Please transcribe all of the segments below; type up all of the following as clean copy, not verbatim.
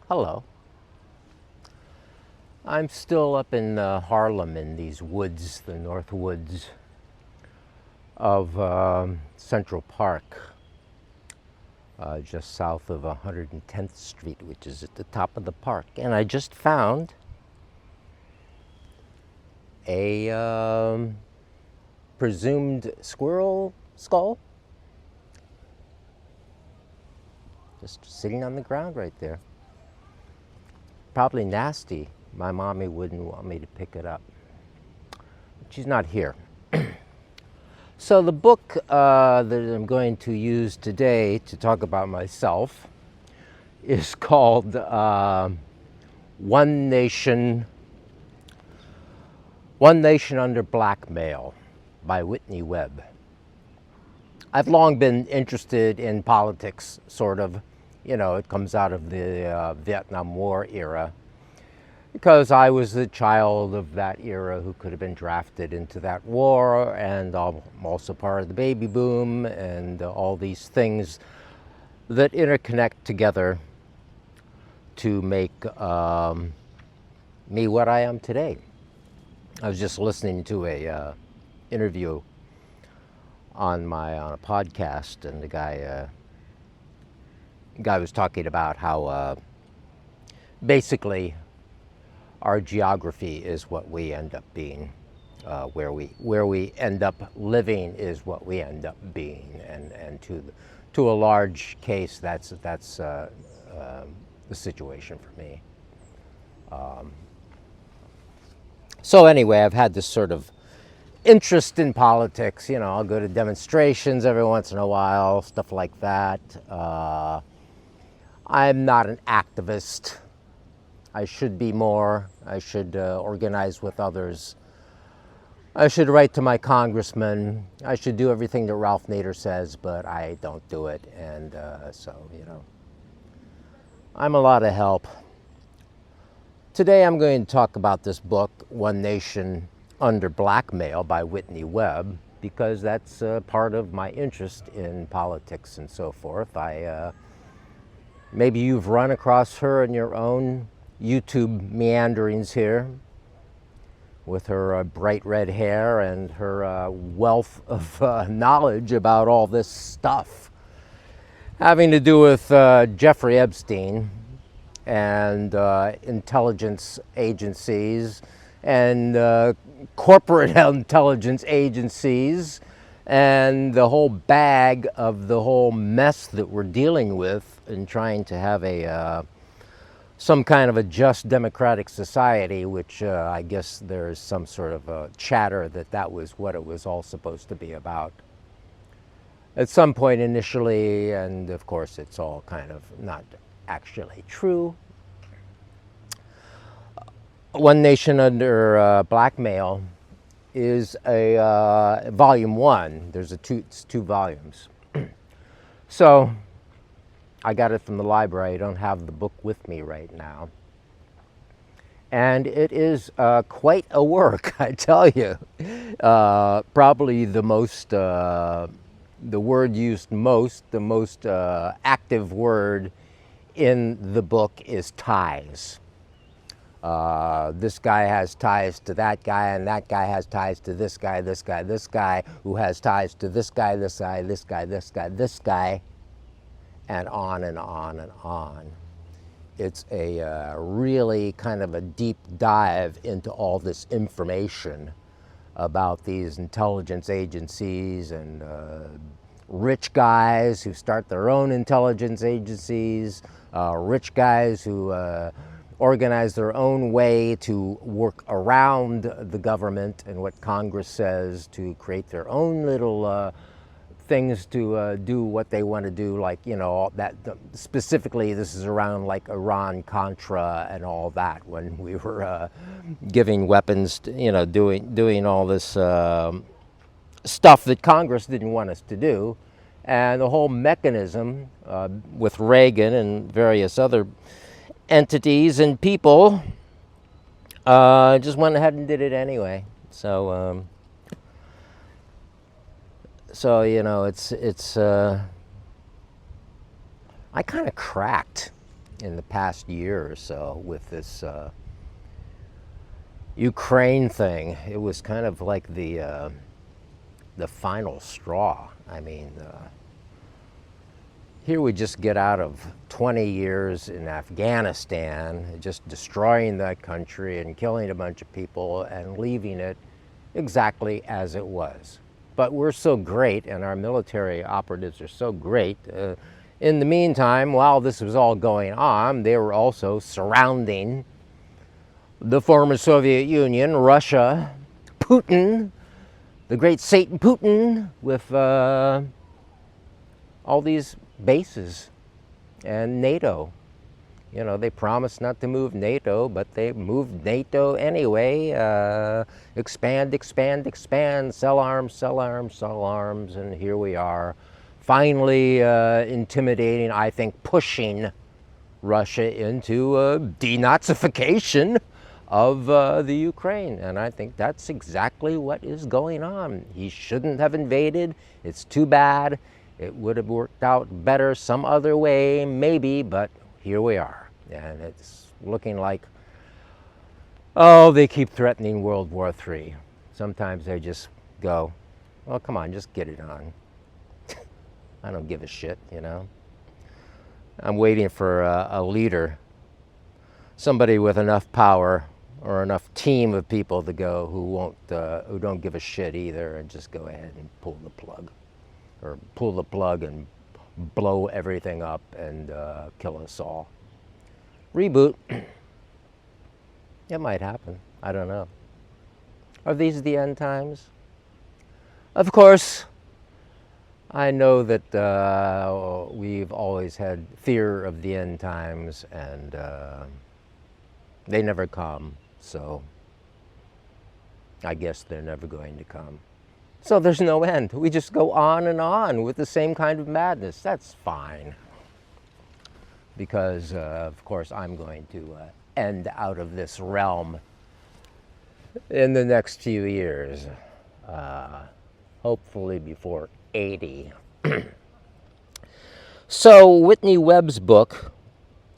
Hello. I'm still up in Harlem in these woods, the north woods of Central Park, just south of 110th Street, which is at the top of the park. And I just found a presumed squirrel skull just sitting on the ground right there. Probably nasty. My mommy wouldn't want me to pick it up. She's not here. So the book that I'm going to use today to talk about myself is called One Nation Under Blackmail by Whitney Webb. I've long been interested in politics, sort of. You know, it comes out of the Vietnam War era, because I was the child of that era who could have been drafted into that war, and I'm also part of the baby boom and all these things that interconnect together to make me what I am today. I was just listening to a interview on a podcast, and the guy was talking about how basically our geography is what we end up being. Where we end up living is what we end up being, and to a large case, that's the situation for me. So anyway, I've had this sort of interest in politics. You know, I'll go to demonstrations every once in a while, stuff like that. I'm not an activist. I should be more. I should organize with others. I should write to my congressman. I should do everything that Ralph Nader says, but I don't do it. And so, you know, I'm a lot of help. Today I'm going to talk about this book, One Nation Under Blackmail by Whitney Webb, because that's part of my interest in politics and so forth. Maybe you've run across her in your own YouTube meanderings here, with her bright red hair and her wealth of knowledge about all this stuff having to do with Jeffrey Epstein and intelligence agencies and corporate intelligence agencies and the whole bag of the whole mess that we're dealing with in trying to have some kind of a just democratic society, which I guess there's some sort of chatter that was what it was all supposed to be about at some point initially, and of course it's all kind of not actually true. One Nation Under Blackmail is a volume one. It's two volumes. So I got it from the library. I don't have the book with me right now. And it is quite a work, I tell you. Probably the most, the word used most, the most active word in the book is ties. This guy has ties to that guy, and that guy has ties to this guy, who has ties to this guy, this guy, this guy, this guy, this guy, and on and on and on. It's a really kind of a deep dive into all this information about these intelligence agencies and rich guys who start their own intelligence agencies, rich guys who organize their own way to work around the government and what Congress says, to create their own little things to do what they want to do, like, you know, that specifically this is around like Iran-Contra and all that, when we were giving weapons to, you know, doing all this stuff that Congress didn't want us to do. And the whole mechanism with Reagan and various other entities and people just went ahead and did it anyway. So you know, it's I kind of cracked in the past year or so with this Ukraine thing. It was kind of like the final straw. I mean, here we just get out of 20 years in Afghanistan, just destroying that country and killing a bunch of people and leaving it exactly as it was. But we're so great, and our military operatives are so great. In the meantime, while this was all going on, they were also surrounding the former Soviet Union, Russia, Putin, the great Satan Putin, with all these bases, and NATO. You know, they promised not to move NATO, but they moved NATO anyway. Expand, expand, expand, sell arms, sell arms, sell arms, and here we are, finally intimidating, I think, pushing Russia into denazification of the Ukraine. And I think that's exactly what is going on. He shouldn't have invaded. It's too bad. It would have worked out better some other way, maybe, but here we are. And it's looking like, oh, they keep threatening World War III. Sometimes they just go, well, come on, just get it on. I don't give a shit, you know. I'm waiting for a leader, somebody with enough power or enough team of people to go who don't give a shit either, and just go ahead and pull the plug. Or pull the plug and blow everything up and kill us all. Reboot. It might happen. I don't know. Are these the end times? Of course, I know that we've always had fear of the end times, and they never come, so I guess they're never going to come. So there's no end. We just go on and on with the same kind of madness. That's fine. Because, of course, I'm going to end out of this realm in the next few years. Hopefully before 80. So Whitney Webb's book.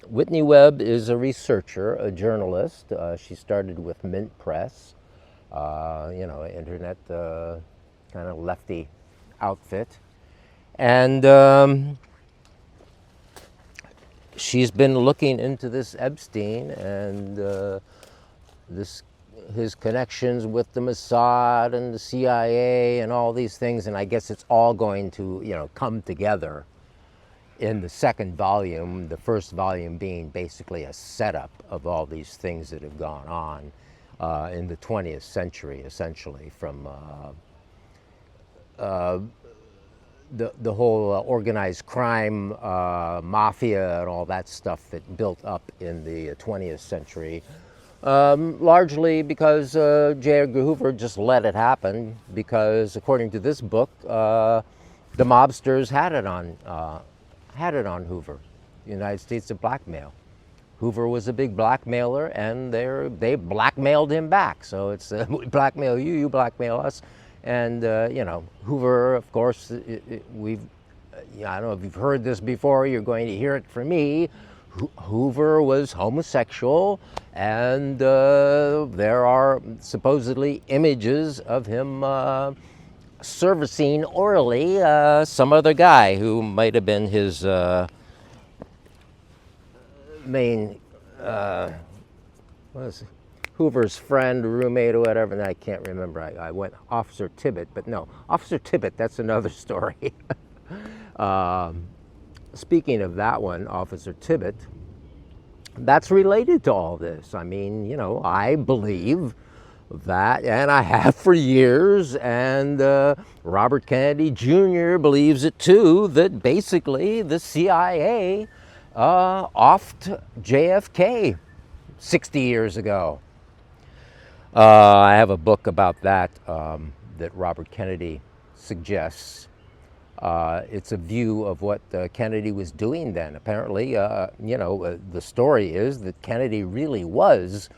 Whitney Webb is a researcher, a journalist. She started with Mint Press, you know, internet kind of lefty outfit. And she's been looking into this Epstein and his connections with the Mossad and the CIA and all these things, and I guess it's all going to, you know, come together in the second volume, the first volume being basically a setup of all these things that have gone on in the 20th century, essentially, from the whole organized crime, mafia, and all that stuff that built up in the 20th century, largely because J. Edgar Hoover just let it happen, because according to this book, the mobsters had it on Hoover, the United States of blackmail. Hoover was a big blackmailer, and they blackmailed him back. So it's we blackmail you, you blackmail us. And, you know, Hoover, of course, I don't know if you've heard this before, you're going to hear it from me. Hoover was homosexual, and there are supposedly images of him servicing orally some other guy who might have been his main, what is it? Hoover's friend, roommate, or whatever, and I can't remember. I went Officer Tibbet, but no, Officer Tibbet, that's another story. Speaking of that one, Officer Tibbet, that's related to all this. I mean, you know, I believe that, and I have for years, and Robert Kennedy Jr. believes it too, that basically the CIA offed JFK 60 years ago. I have a book about that that Robert Kennedy suggests. It's a view of what Kennedy was doing then. Apparently, you know, the story is that Kennedy really was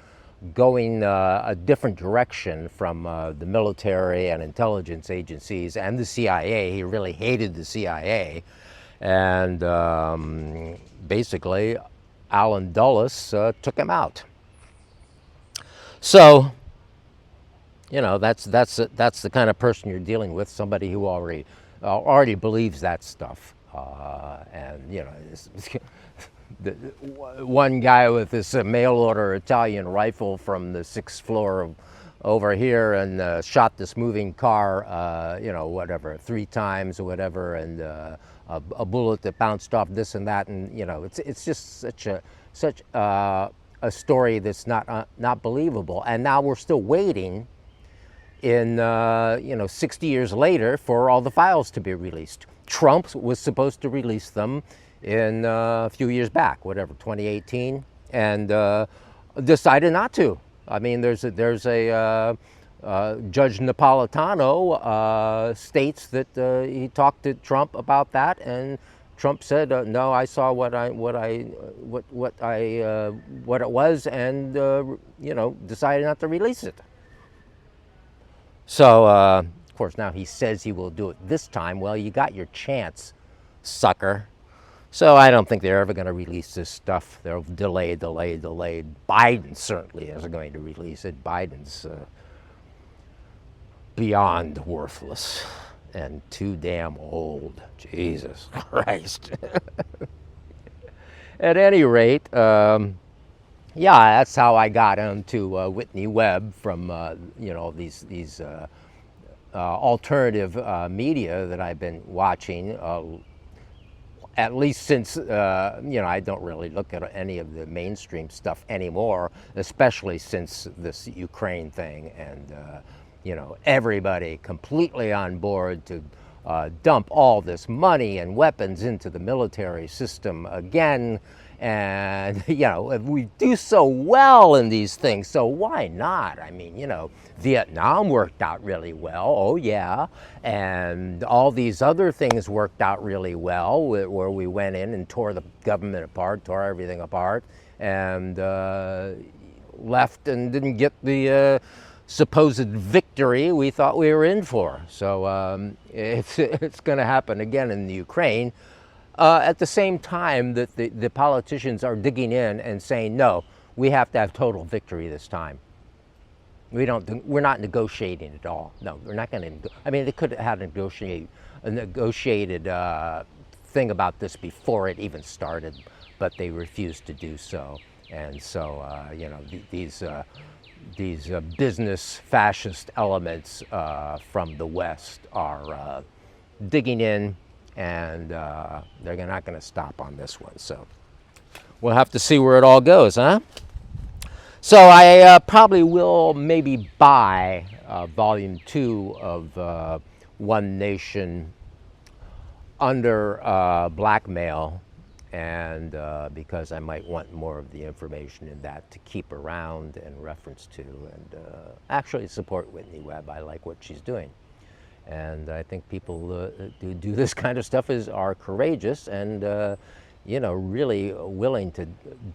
going a different direction from the military and intelligence agencies and the CIA. He really hated the CIA. And basically, Alan Dulles took him out. So, you know, that's the kind of person you're dealing with, somebody who already believes that stuff. And, you know, the one guy with this mail order Italian rifle from the 6th floor of over here and shot this moving car, you know, whatever, 3 times or whatever, and a bullet that bounced off this and that, and you know, it's just such a story that's not believable. And now we're still waiting in you know, 60 years later for all the files to be released. Trump was supposed to release them in a few years back, whatever, 2018, and decided not to. I mean, there's a Judge Napolitano states that he talked to Trump about that, and Trump said, "No, I saw what it was, and you know, decided not to release it." So, of course, now he says he will do it this time. Well, you got your chance, sucker. So I don't think they're ever going to release this stuff. They'll delay. Biden certainly isn't going to release it. Biden's beyond worthless and too damn old. Jesus Christ. At any rate, yeah, that's how I got into Whitney Webb from you know, these alternative media that I've been watching. At least since, you know, I don't really look at any of the mainstream stuff anymore, especially since this Ukraine thing, and, you know, everybody completely on board to dump all this money and weapons into the military system again. And, you know, we do so well in these things, so why not? I mean, you know, Vietnam worked out really well, oh yeah, and all these other things worked out really well, where we went in and tore the government apart, tore everything apart, and left and didn't get the supposed victory we thought we were in for. So it's going to happen again in the Ukraine. At the same time that the politicians are digging in and saying, no, we have to have total victory this time. We're not negotiating at all. No, we're not going to. I mean, they could have had a negotiated thing about this before it even started, but they refused to do so. And so, you know, these business fascist elements from the West are digging in. And they're not going to stop on this one. So we'll have to see where it all goes, huh? So I probably will maybe buy volume 2 of One Nation under Blackmail, and because I might want more of the information in that to keep around and reference to, and actually support Whitney Webb. I like what she's doing. And I think people who do this kind of stuff are courageous and, you know, really willing to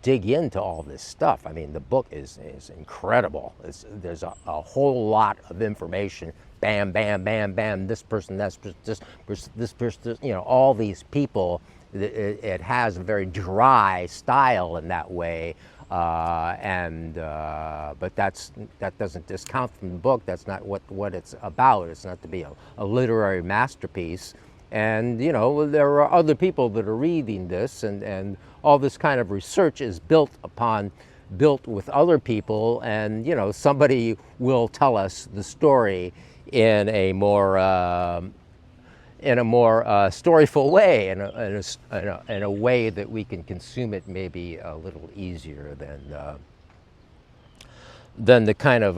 dig into all this stuff. I mean, the book is incredible. There's a whole lot of information. Bam, bam, bam, bam. This person, this person, you know, all these people. It has a very dry style in that way. But that doesn't discount from the book. That's not what it's about. It's not to be a literary masterpiece. And, you know, there are other people that are reading this, and all this kind of research is built with other people, and, you know, somebody will tell us the story in a more storyful way, in a way that we can consume it maybe a little easier than the kind of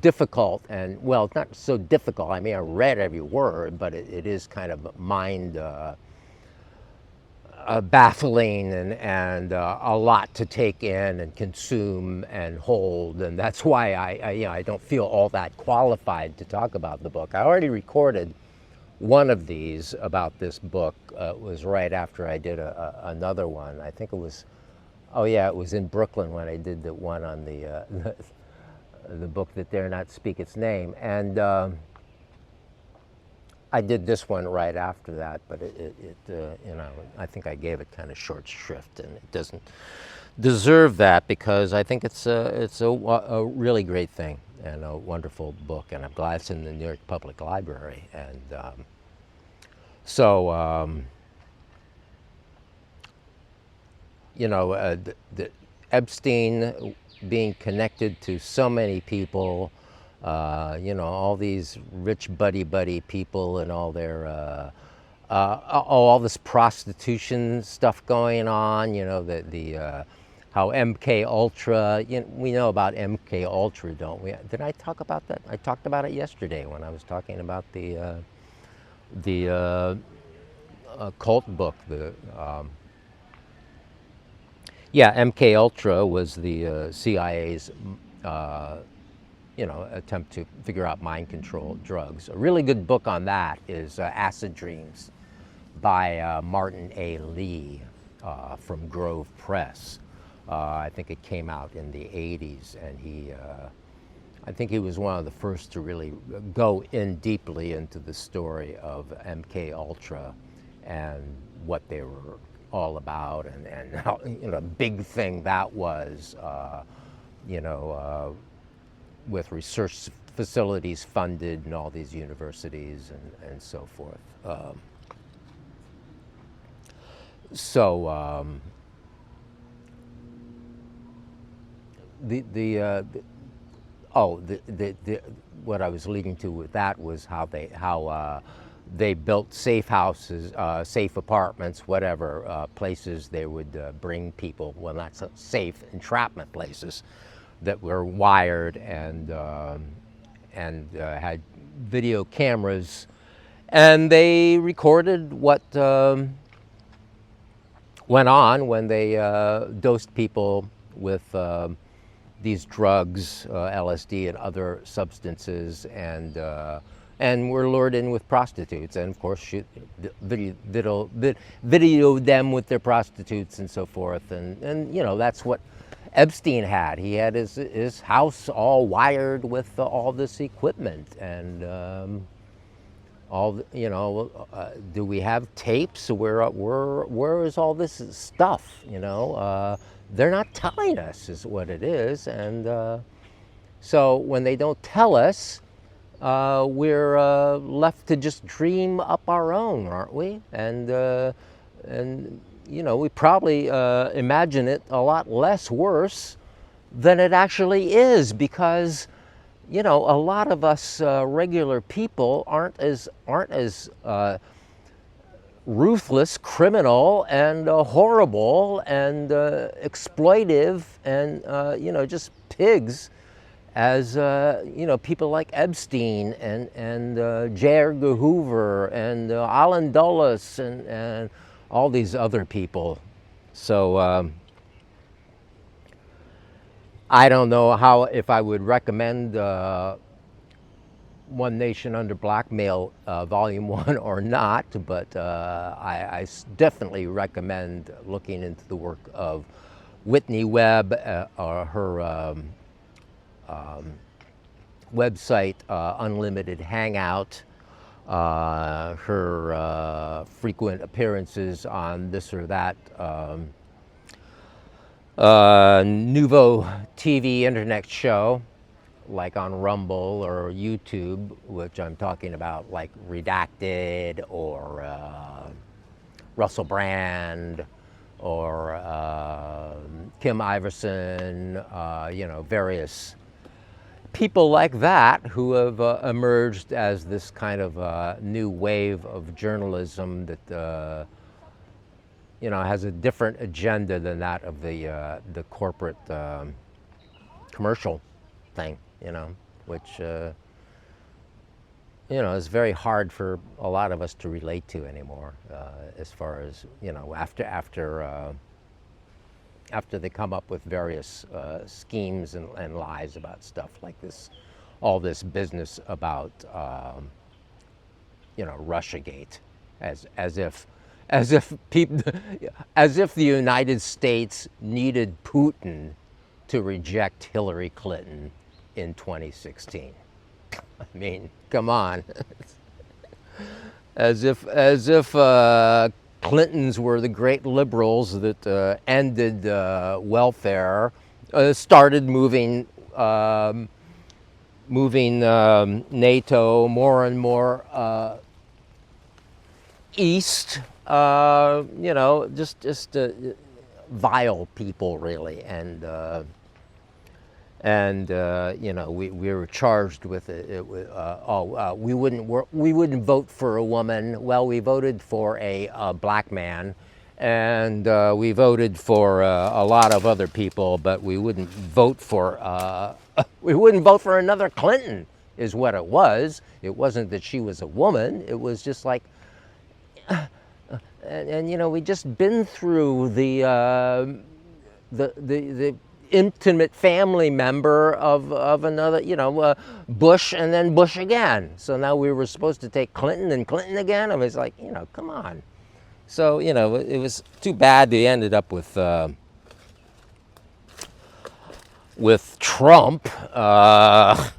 difficult, and, well, it's not so difficult. I mean, I read every word, but it is kind of mind baffling and a lot to take in and consume and hold, and that's why I don't feel all that qualified to talk about the book. I already recorded one of these about this book. It was right after I did another one. I think it was, oh yeah, it was in Brooklyn when I did the one on the book that dare not speak its name, and I did this one right after that, but you know, I think I gave it kind of short shrift, and it doesn't deserve that because I think it's a really great thing and a wonderful book, and I'm glad it's in the New York Public Library. And so, you know, the Epstein being connected to so many people, you know, all these rich buddy people and all their, all this prostitution stuff going on, you know, how MK Ultra, you know, we know about MK Ultra, don't we? Did I talk about that? I talked about it yesterday when I was talking about the cult book. Yeah, MK Ultra was the CIA's, you know, attempt to figure out mind control drugs. A really good book on that is Acid Dreams by Martin A. Lee from Grove Press. I think it came out in the 80s, and I think he was one of the first to really go in deeply into the story of MK Ultra and what they were all about, and how, you know, big thing that was, you know, with research facilities funded in all these universities and so forth. What I was leading to with that was how they built safe houses, safe apartments, whatever places they would bring people. Well, not so safe entrapment places that were wired and had video cameras, and they recorded what went on when they dosed people with these drugs, LSD and other substances, and were lured in with prostitutes, and of course videoed them with their prostitutes and so forth, and you know, that's what Epstein had. He had his house all wired with all this equipment, and you know, do we have tapes? Where is all this stuff? You know, they're not telling us is what it is, and so when they don't tell us, we're left to just dream up our own, aren't we? And you know, we probably imagine it a lot less worse than it actually is, because, you know, a lot of us regular people aren't as ruthless, criminal, and horrible, and exploitive, and you know, just pigs as you know, people like Epstein and J. Edgar Hoover and Alan Dulles and all these other people. So I don't know if I would recommend One Nation Under Blackmail Volume 1 or not, but I definitely recommend looking into the work of Whitney Webb, or her website, Unlimited Hangout, her frequent appearances on this or that Nouveau TV internet show, like on Rumble or YouTube, which I'm talking about, like Redacted, or Russell Brand, or Kim Iverson, you know, various people like that who have emerged as this kind of new wave of journalism that you know, has a different agenda than that of the corporate commercial thing, you know, which you know, is very hard for a lot of us to relate to anymore, as far as, you know, after they come up with various schemes and lies about stuff like this, all this business about you know, Russiagate, as if the United States needed Putin to reject Hillary Clinton in 2016. I mean, come on. as if Clintons were the great liberals that ended welfare, started moving NATO more and more east. Just vile people, really, and we were charged with it. We wouldn't vote for a woman. Well, we voted for a black man, and we voted for a lot of other people, but we wouldn't vote for we wouldn't vote for another Clinton. Is what it was. It wasn't that she was a woman. It was just like, and we just been through the intimate family member of another, Bush and then Bush again. So now we were supposed to take Clinton and Clinton again. I was like, come on. So, it was too bad they ended up with Trump. Of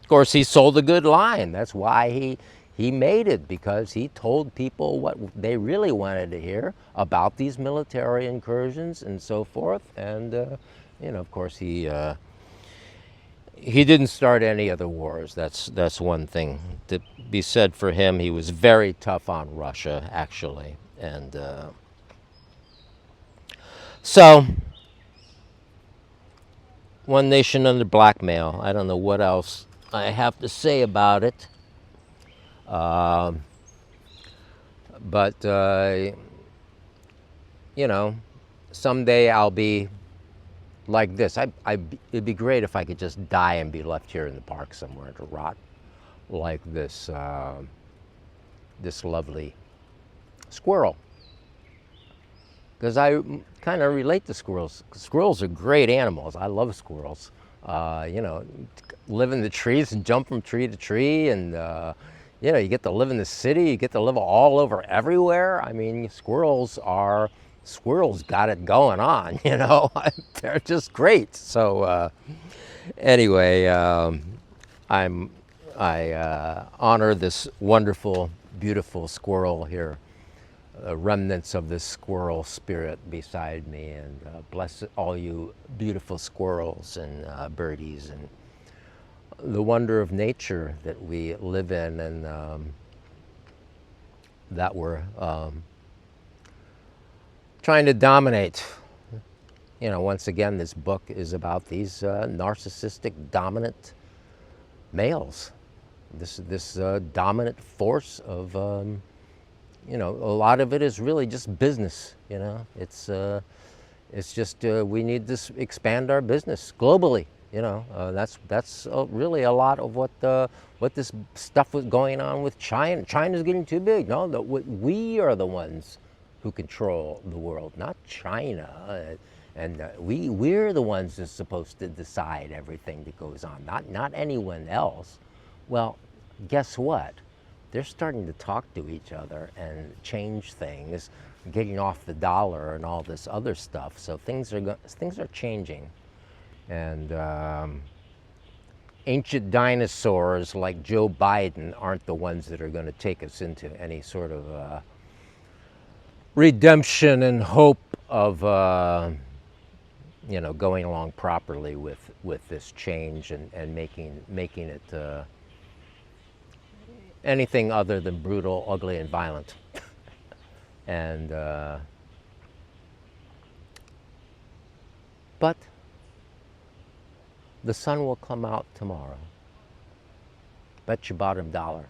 course, he sold a good line. That's why he made it, because he told people what they really wanted to hear about these military incursions and so forth. And of course, he didn't start any of the wars. That's one thing to be said for him. He was very tough on Russia, actually, and so one nation under blackmail. I don't know what else I have to say about it. But someday I'll be like this. It'd be great if I could just die and be left here in the park somewhere to rot like this lovely squirrel. Because I kind of relate to squirrels. Squirrels are great animals. I love squirrels. Live in the trees and jump from tree to tree, and you get to live in the city. You get to live all over everywhere. I mean, squirrels got it going on. They're just great. So anyway, I honor this wonderful, beautiful squirrel here. Remnants of this squirrel spirit beside me, and bless all you beautiful squirrels and birdies and the wonder of nature that we live in, and that we're trying to dominate. Once again, this book is about these narcissistic, dominant males. This dominant force of a lot of it is really just business. It's just we need to expand our business globally. That's really a lot of what this stuff was going on with China. China's getting too big. No, we are the ones who control the world, not China. And we're the ones that's supposed to decide everything that goes on, not anyone else. Well, guess what? They're starting to talk to each other and change things, getting off the dollar and all this other stuff. So things are changing, and ancient dinosaurs like Joe Biden aren't the ones that are going to take us into any sort of redemption and hope of going along properly with this change and making it anything other than brutal, ugly, and violent. And but the sun will come out tomorrow. Bet your bottom dollar.